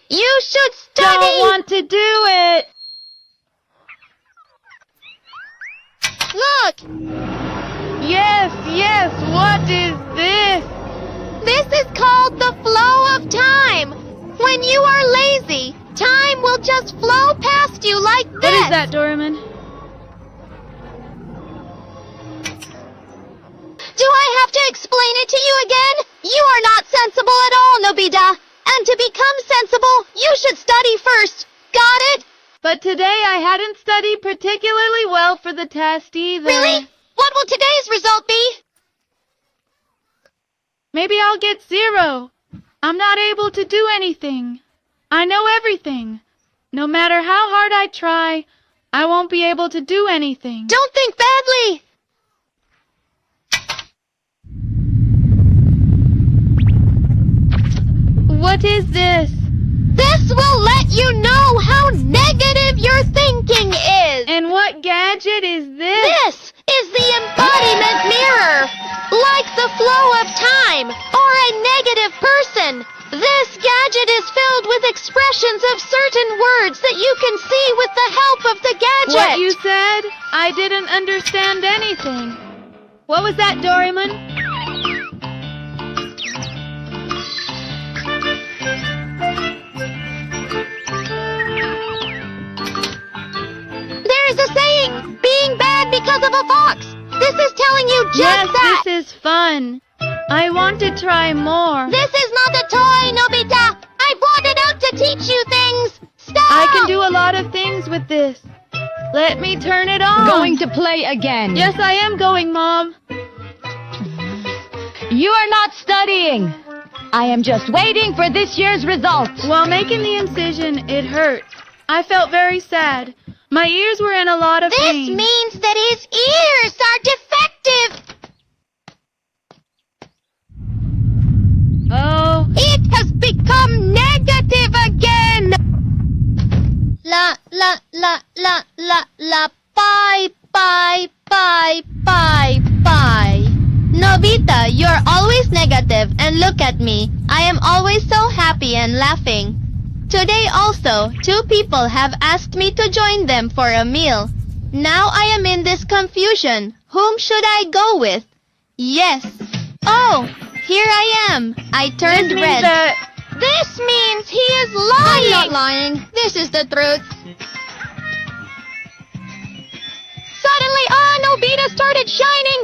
You should study! Don't want to do it! Look! Yes, what is this? This is called the flow of time. When you are lazy, time will just flow past you like this. What is that, Doremon? Do I have to explain it to you again? You are not sensible at all, Nobita. And to become sensible, you should study first. Got it? But today I hadn't studied particularly well for the test either. Really? What will today's result be? Maybe I'll get 0. I'm not able to do anything. I know everything. No matter how hard I try, I won't be able to do anything. Don't think badly. What is this? This will let you know how negative your thinking is. And what gadget is this? This is the embodiment mirror. Like the flow of time or a negative person. This gadget is filled with expressions of certain words that you can see with the help of the gadget. What you said? I didn't understand anything. What was that, Doremon? There is a saying, being bad because of a fox. This is telling you just that. Yes, this is fun. I want to try more. This is not a toy, Nobita. I brought it out to teach you things. Stop! I can do a lot of things with this. Let me turn it on. Going to play again. Yes, I am going, Mom. You are not studying. I am just waiting for this year's results. While making the incision, it hurt. I felt very sad. My ears were in a lot of This pain. means that his ears are defective. Oh, It has become negative again. La, la, la, la, la, la, bye, bye, bye, bye, bye. Nobita, you're always negative, and look at me. I am always so happy and laughing. Today also, 2 people have asked me to join them for a meal. Now I am in this confusion. Whom should I go with? Yes. Oh, here I am. I turned this means red. that... This means he is lying. I'm not lying. This is the truth. Suddenly, Nobita started shining.